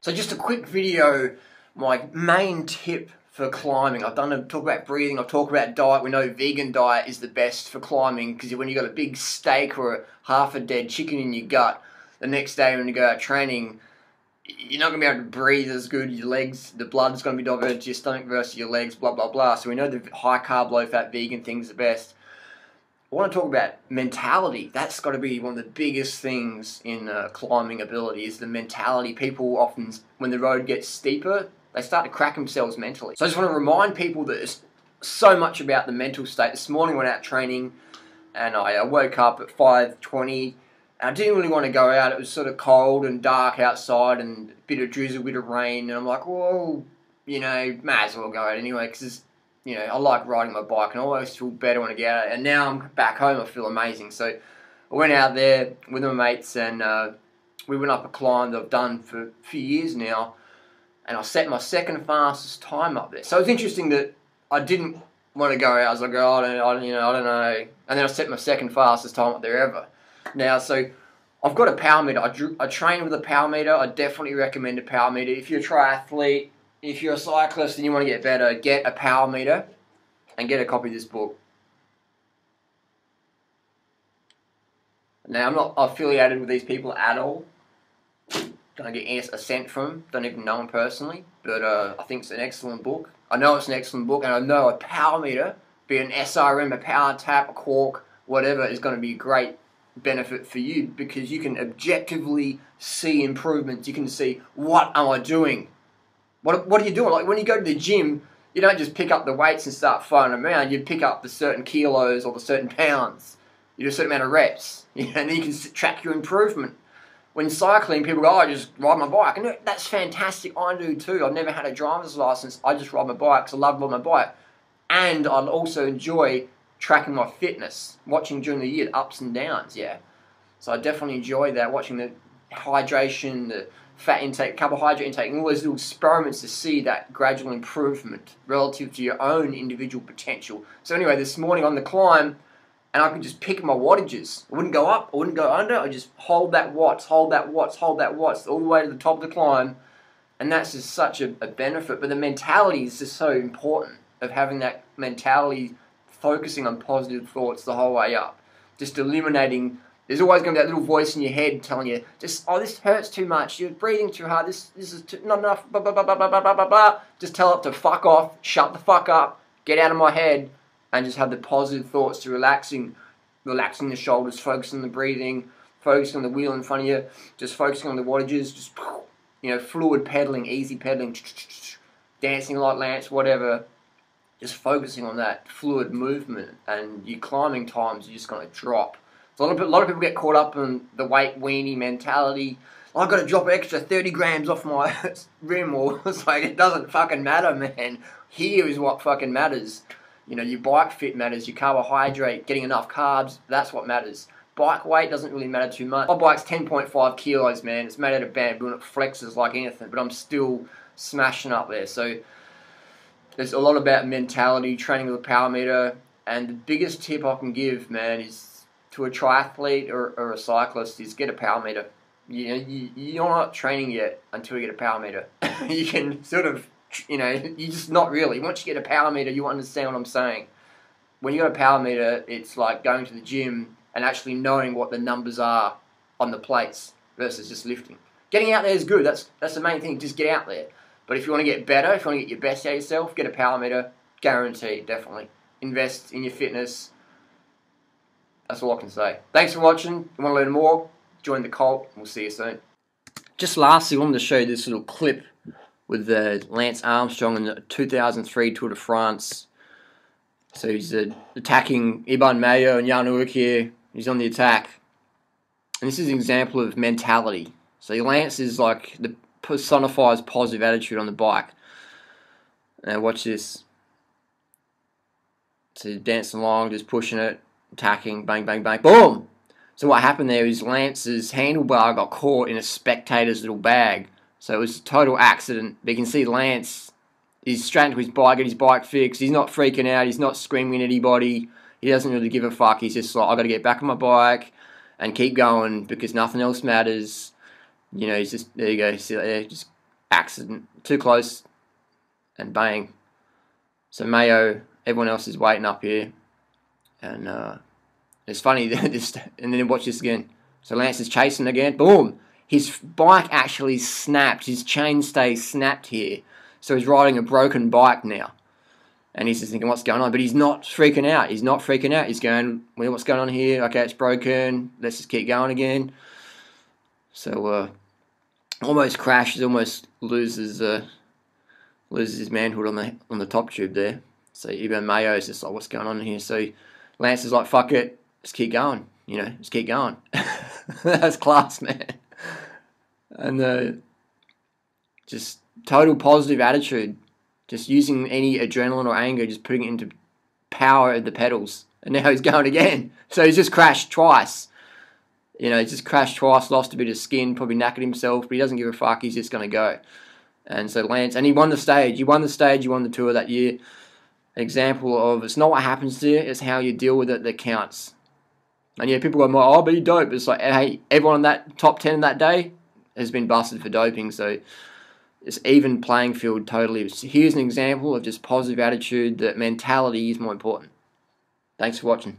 So just a quick video, my main tip for climbing. I've talk about breathing, I've talked about diet. We know vegan diet is the best for climbing because when you've got a big steak or half a dead chicken in your gut, the next day when you go out training, you're not going to be able to breathe as good. Your legs, the blood's going to be diverted to your stomach versus your legs, blah, blah, blah. So we know the high carb, low fat vegan thing's the best. I want to talk about mentality. That's got to be one of the biggest things in climbing ability is the mentality. People often, when the road gets steeper, they start to crack themselves mentally. So I just want to remind people that it's so much about the mental state. This morning I went out training and I woke up at 5:20 and I didn't really want to go out. It was sort of cold and dark outside and a bit of drizzle, a bit of rain. And I'm like, well, you know, might as well go out anyway because you know, I like riding my bike and I always feel better when I get out. And now I'm back home, I feel amazing. So I went out there with my mates and we went up a climb that I've done for a few years now. And I set my second fastest time up there. So it was interesting that I didn't want to go out. I was like, oh, I don't know. And then I set my second fastest time up there ever. Now, so I've got a power meter. I train with a power meter. I definitely recommend a power meter. If you're a triathlete, if you're a cyclist and you want to get better, get a power meter and get a copy of this book. Now, I'm not affiliated with these people at all. Don't get a cent from them. Don't even know them personally. But I think it's an excellent book. I know it's an excellent book, and I know a power meter, be it an SRM, a power tap, a cork, whatever, is going to be a great benefit for you because you can objectively see improvements. You can see, what am I doing? What are you doing? Like when you go to the gym, you don't just pick up the weights and start throwing them around. You pick up the certain kilos or the certain pounds. You do a certain amount of reps, and then you can track your improvement. When cycling, people go, oh, I just ride my bike. And that's fantastic. I do too. I've never had a driver's license. I just ride my bike because I love riding my bike. And I also enjoy tracking my fitness, watching during the year the ups and downs, yeah. So I definitely enjoy that, watching the hydration, the fat intake, carbohydrate intake, and all those little experiments to see that gradual improvement relative to your own individual potential. So anyway, this morning on the climb, and I could just pick my wattages. I wouldn't go up, I wouldn't go under, I just hold that watts, hold that watts, hold that watts, all the way to the top of the climb, and that's just such a benefit. But the mentality is just so important, of having that mentality, focusing on positive thoughts the whole way up. Just eliminating. There's always going to be that little voice in your head telling you, just, oh, this hurts too much, you're breathing too hard, this is not enough, blah, blah, blah, blah, blah, blah, blah, blah. Just tell it to fuck off, shut the fuck up, get out of my head, and just have the positive thoughts to relaxing the shoulders, focusing on the breathing, focusing on the wheel in front of you, just focusing on the wattages, just, you know, fluid pedaling, easy pedaling, dancing like Lance, whatever. Just focusing on that fluid movement, and your climbing times are just going to drop. So a lot of people get caught up in the weight weenie mentality. I've got to drop an extra 30 grams off my rim, or it's like, it doesn't fucking matter, man. Here is what fucking matters. You know, your bike fit matters, your carbohydrate, getting enough carbs, that's what matters. Bike weight doesn't really matter too much. My bike's 10.5 kilos, man. It's made out of bamboo and it flexes like anything, but I'm still smashing up there. So there's a lot about mentality, training with a power meter, and the biggest tip I can give, man, is to a triathlete or a cyclist is get a power meter. You know, you're not training yet until you get a power meter. You can sort of, you know, you just not really. Once you get a power meter, you understand what I'm saying. When you got a power meter, it's like going to the gym and actually knowing what the numbers are on the plates versus just lifting. Getting out there is good. That's the main thing. Just get out there. But if you want to get better, if you want to get your best out of yourself, get a power meter. Guaranteed, definitely. Invest in your fitness. That's all I can say. Thanks for watching. If you want to learn more, join the cult. We'll see you soon. Just lastly, I wanted to show you this little clip with Lance Armstrong in the 2003 Tour de France. So he's attacking Iban Mayo and Jan Ullrich here. He's on the attack. And this is an example of mentality. So Lance is like the personifies positive attitude on the bike. Now watch this. So he's dancing along, just pushing it, attacking, bang, bang, bang, boom! So what happened there is Lance's handlebar got caught in a spectator's little bag. So it was a total accident. But you can see Lance is straight into his bike, get his bike fixed. He's not freaking out. He's not screaming at anybody. He doesn't really give a fuck. He's just like, I've got to get back on my bike and keep going because nothing else matters. You know, he's just, there you go. See there, just accident, too close, and bang. So Mayo, everyone else is waiting up here, and it's funny. And then watch this again. So Lance is chasing again. Boom! His bike actually snapped. His chainstay snapped here. So he's riding a broken bike now. And he's just thinking, what's going on? But he's not freaking out. He's not freaking out. He's going, well, what's going on here? Okay, it's broken. Let's just keep going again. So almost crashes, almost loses his manhood on the top tube there. So even Mayo is just like, what's going on here? So Lance is like, fuck it, just keep going. You know, just keep going. That's class, man. And just total positive attitude. Just using any adrenaline or anger, just putting it into power of the pedals. And now he's going again. So he's just crashed twice. You know, he's just crashed twice, lost a bit of skin, probably knackered himself, but he doesn't give a fuck. He's just going to go. And so Lance, and he won the stage. He won the tour that year. An example of, it's not what happens to you, it's how you deal with it that counts. And yeah, people go, oh, but he dope. It's like, hey, everyone in that top 10 that day has been busted for doping. So it's even playing field totally. Here's an example of just positive attitude, that mentality is more important. Thanks for watching.